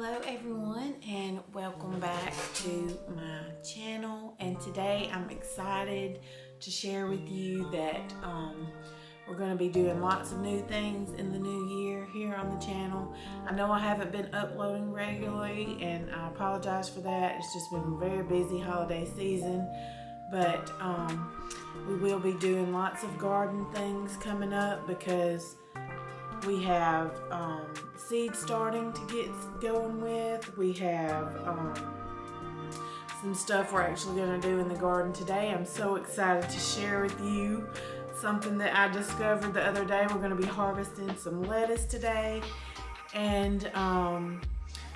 Hello everyone and welcome back to my channel, and today I'm excited to share with you that we're going to be doing lots of new things in the new year here on the channel. I know I haven't been uploading regularly and I apologize for that. It's just been a very busy holiday season, but we will be doing lots of garden things coming up because we have seeds starting to get going with. We have some stuff we're actually going to do in the garden today. I'm so excited to share with you something that I discovered the other day. We're going to be harvesting some lettuce today, and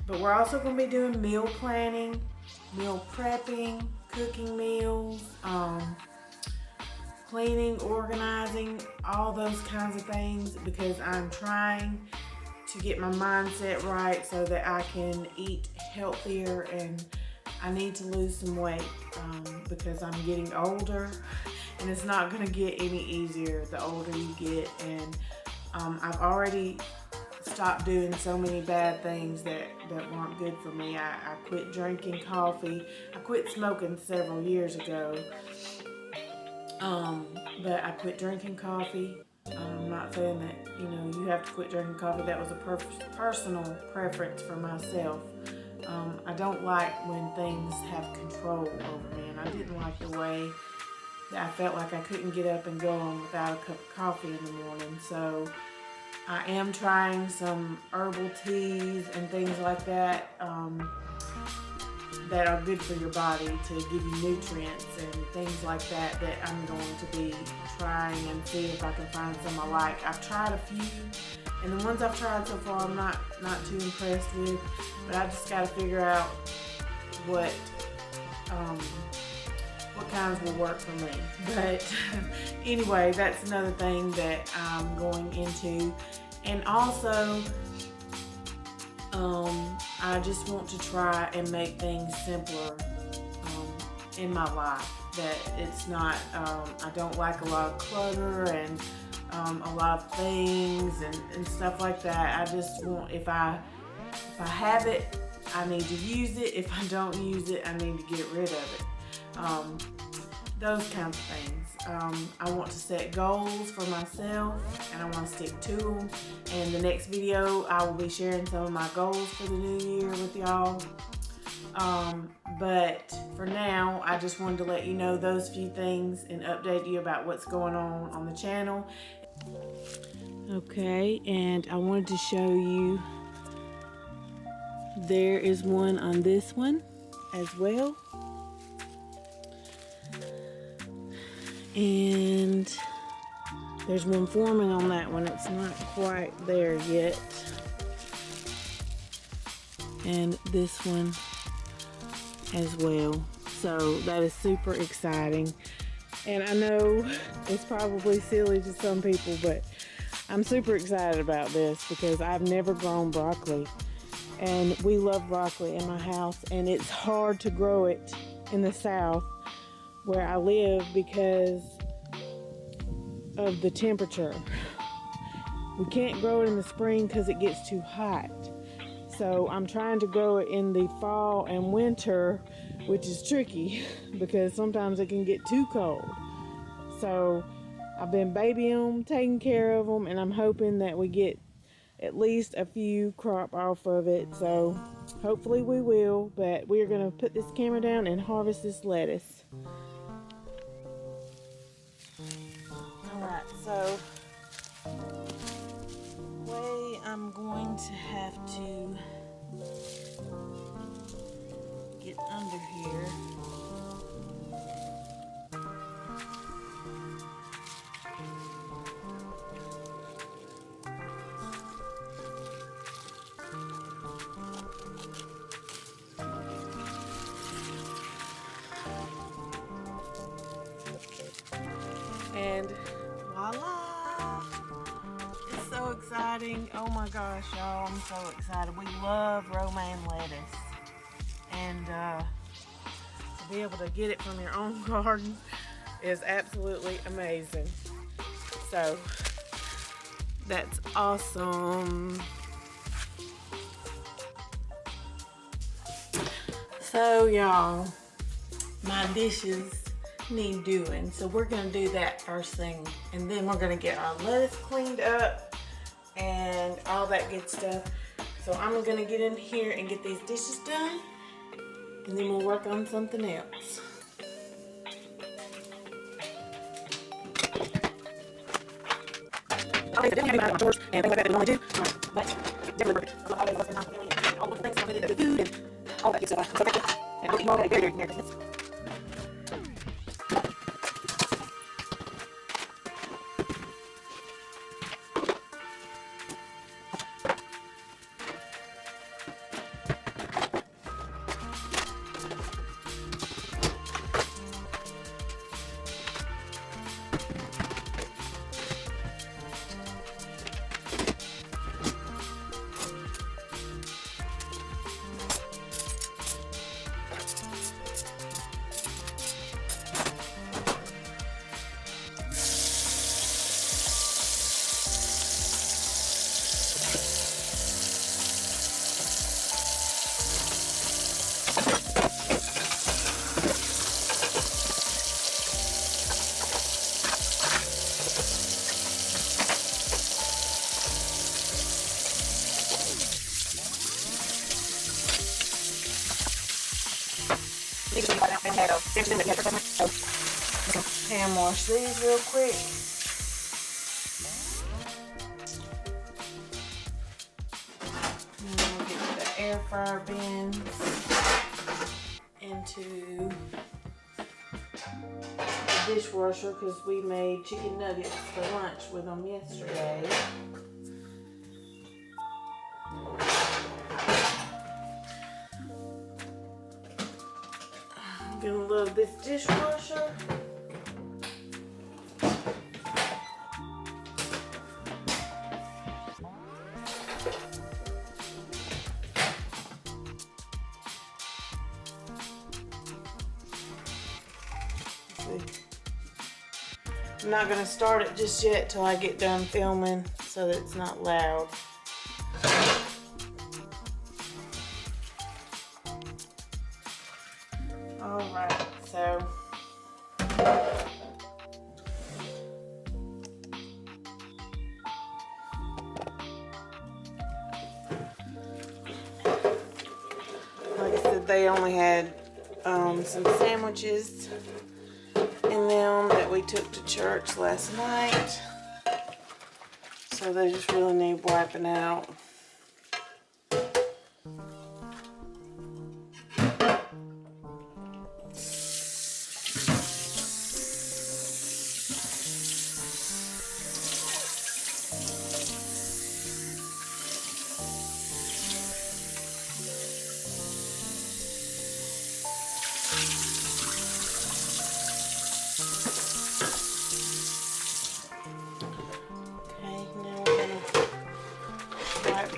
but we're also going to be doing meal planning, meal prepping, cooking meals, cleaning, organizing, all those kinds of things, because I'm trying to get my mindset right so that I can eat healthier, and I need to lose some weight because I'm getting older and it's not going to get any easier the older you get. And I've already stopped doing so many bad things that weren't good for me. I quit drinking coffee. I quit smoking several years ago. But I quit drinking coffee. I'm not saying that, you have to quit drinking coffee. That was a personal preference for myself. I don't like when things have control over me, and I didn't like the way that I felt like I couldn't get up and go on without a cup of coffee in the morning. So I am trying some herbal teas and things like that that are good for your body to give you nutrients and things like that I'm going to be trying and see if I can find some I like. I've tried a few, and the ones I've tried so far I'm not too impressed with, but I just got to figure out what kinds will work for me. But anyway, that's another thing that I'm going into. And also I just want to try and make things simpler in my life. That it's not, I don't like a lot of clutter and a lot of things and stuff like that. I just want, if I have it, I need to use it. If I don't use it, I need to get rid of it. Those kinds of things. I want to set goals for myself, and I want to stick to them. And the next video, I will be sharing some of my goals for the new year with y'all. But for now, I just wanted to let you know those few things and update you about what's going on the channel. Okay, and I wanted to show you, there is one on this one as well. And there's one forming on that one. It's not quite there yet. And this one as well. So that is super exciting. And I know it's probably silly to some people, but I'm super excited about this because I've never grown broccoli. And we love broccoli in my house, and it's hard to grow it in the South where I live because of the temperature. We can't grow it in the spring because it gets too hot. So I'm trying to grow it in the fall and winter, which is tricky because sometimes it can get too cold. So I've been babying them, taking care of them, and I'm hoping that we get at least a few crop off of it. So hopefully we will, but we're gonna put this camera down and harvest this lettuce. Alright, so way I'm going to have to get under here. And voila! It's so exciting. Oh my gosh, y'all, I'm so excited. We love romaine lettuce. And to be able to get it from your own garden is absolutely amazing. So that's awesome. So y'all, my dishes need doing. So we're gonna do that first thing. And then we're gonna get our lettuce cleaned up and all that good stuff. So I'm gonna get in here and get these dishes done. And then we'll work on something else. Okay, so definitely having my chores and things like that we normally do. But definitely perfect. I love all the things I did, the food and all that good stuff. So thank you. And I'll eat more of that very, very Merry Christmas. Hand wash these real quick. And then we'll get the air fryer bins into the dishwasher because we made chicken nuggets for lunch with them yesterday. I'm gonna love this dishwasher. I'm not gonna start it just yet till I get done filming so that it's not loud. Alright, so like I said, they only had some sandwiches in them that we took to church last night, so they just really need wiping out.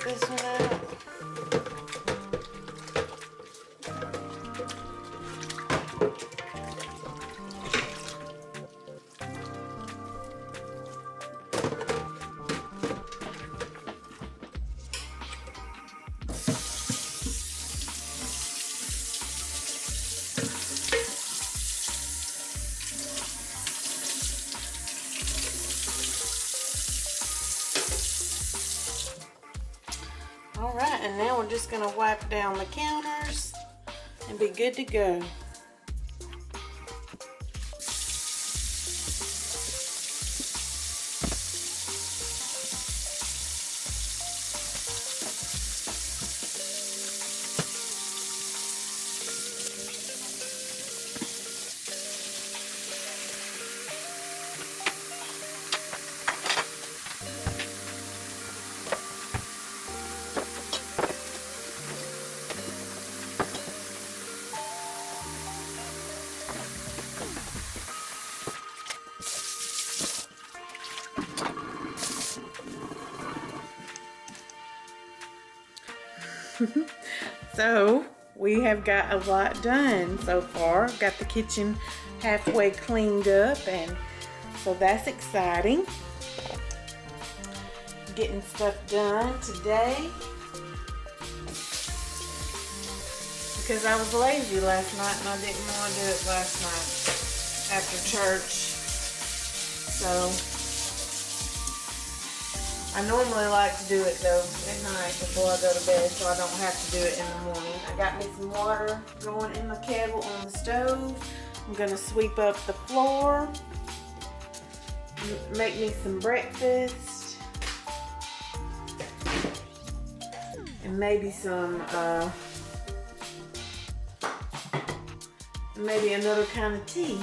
This one out. Alright, and now we're just going to wipe down the counters and be good to go. So we have got a lot done so far. Got the kitchen halfway cleaned up, and so that's exciting. Getting stuff done today. because I was lazy last night and I didn't want to do it last night after church. So I normally like to do it though at night before I go to bed, so I don't have to do it in the morning. I got me some water going in my kettle on the stove. I'm gonna sweep up the floor, make me some breakfast, and maybe some maybe another kind of tea.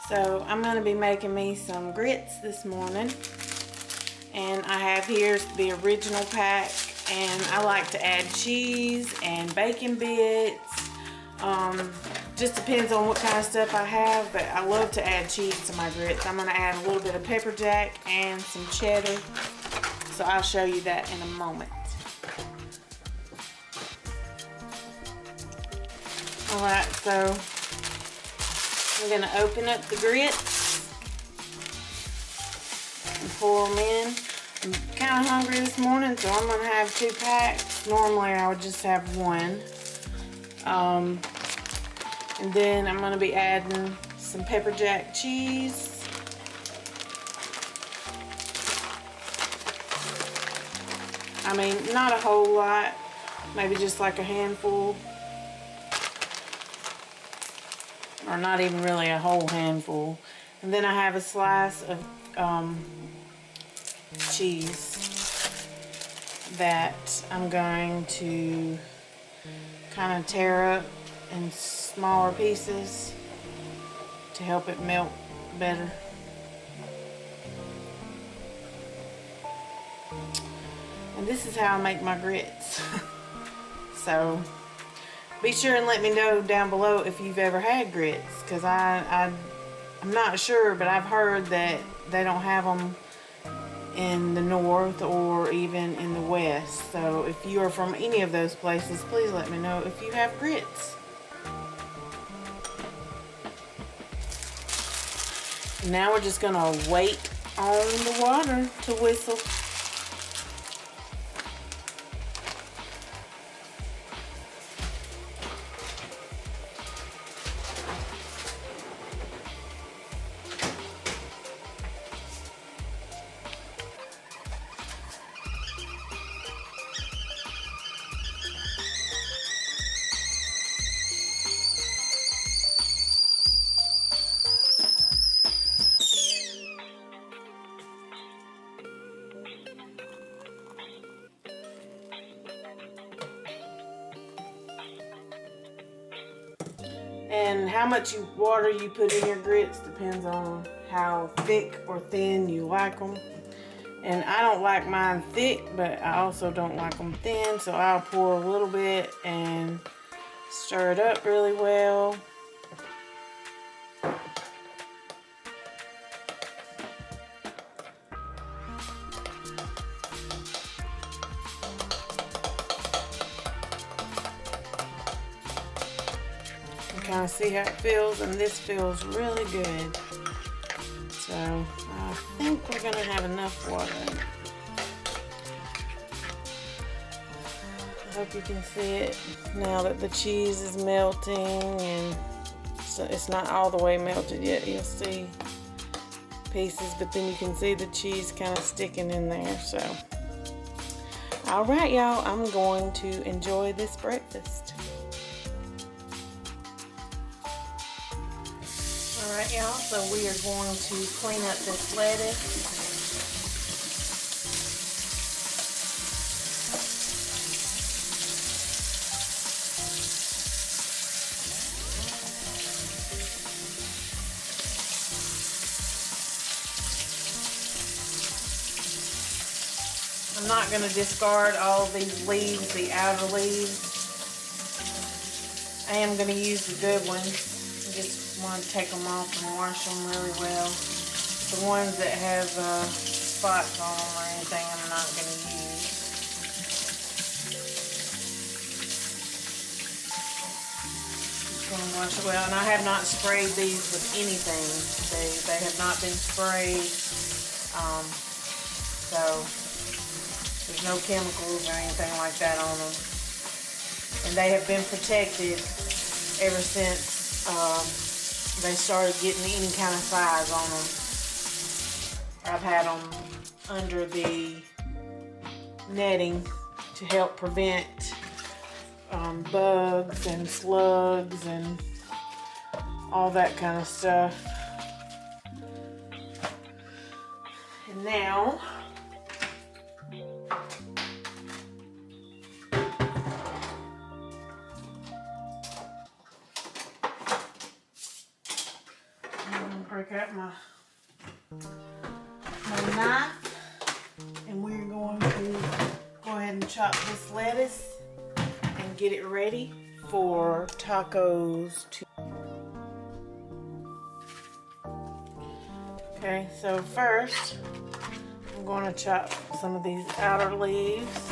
So I'm going to be making me some grits this morning, and I have here the original pack, and I like to add cheese and bacon bits. Just depends on what kind of stuff I have, but I love to add cheese to my grits. I'm going to add a little bit of pepper jack and some cheddar, so I'll show you that in a moment. Alright, so I'm going to open up the grits and pour them in. I'm kind of hungry this morning, so I'm going to have 2 packs. Normally I would just have 1. And then I'm going to be adding some pepper jack cheese. I mean, not a whole lot, maybe just like a handful. Or not even really a whole handful. And then I have a slice of cheese that I'm going to kind of tear up in smaller pieces to help it melt better. And this is how I make my grits. So be sure and let me know down below if you've ever had grits, because I'm not sure, but I've heard that they don't have them in the north or even in the west. So if you are from any of those places, please let me know if you have grits. Now we're just gonna wait on the water to whistle. And how much water you put in your grits depends on how thick or thin you like them. And I don't like mine thick, but I also don't like them thin, so I'll pour a little bit and stir it up really well. Kind of see how it feels, and this feels really good. So I think we're gonna have enough water. I hope you can see it now that the cheese is melting, and so it's not all the way melted yet. You'll see pieces, but then you can see the cheese kind of sticking in there. So all right, y'all, I'm going to enjoy this breakfast. Alright, y'all, so we are going to clean up this lettuce. I'm not going to discard all of these leaves, the outer leaves. I am going to use the good ones. Just want to take them off and wash them really well. The ones that have spots on them or anything I'm not going to use. Just going to wash it well. And I have not sprayed these with anything. They have not been sprayed. So there's no chemicals or anything like that on them. And they have been protected ever since they started getting any kind of size on them. I've had them under the netting to help prevent bugs and slugs and all that kind of stuff. And now break out my knife, and we're going to go ahead and chop this lettuce and get it ready for tacos. Okay, so first I'm going to chop some of these outer leaves.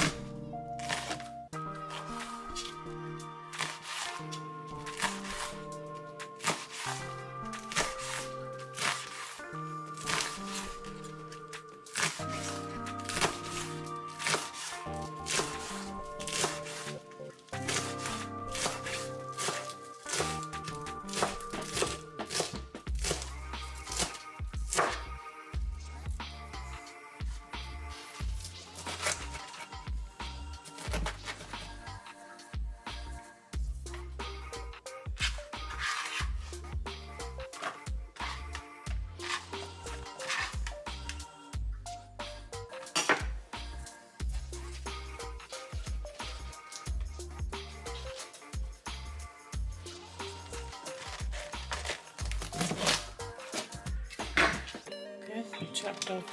Chopped off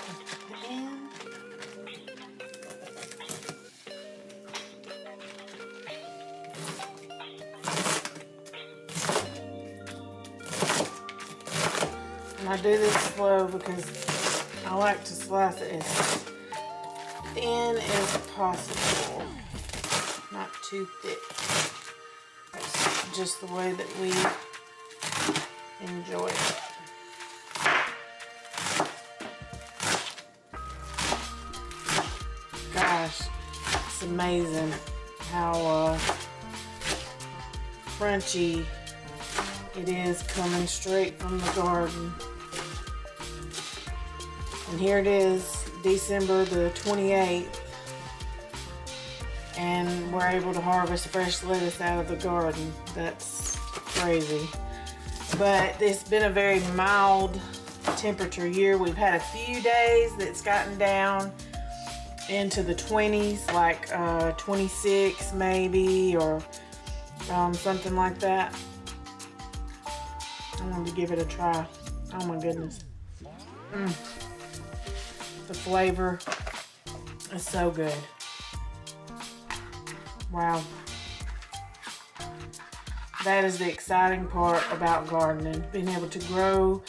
the end. And I do this slow because I like to slice it as thin as possible, not too thick. That's just the way that we enjoy it. Gosh, it's amazing how crunchy it is coming straight from the garden. And here it is, December the 28th, and we're able to harvest fresh lettuce out of the garden. That's crazy. But it's been a very mild temperature year. We've had a few days that's gotten down into the 20s, like 26 maybe, or something like that. I wanted to give it a try. Oh my goodness. The flavor is so good. Wow. That is the exciting part about gardening. Being able to grow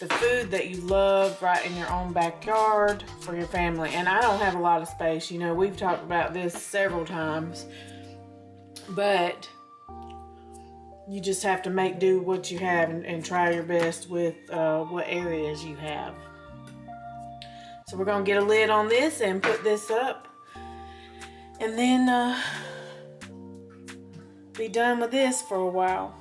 the food that you love right in your own backyard for your family. And I don't have a lot of space. You know, we've talked about this several times. But you just have to make do what you have and try your best with what areas you have. So we're going to get a lid on this and put this up. And then be done with this for a while.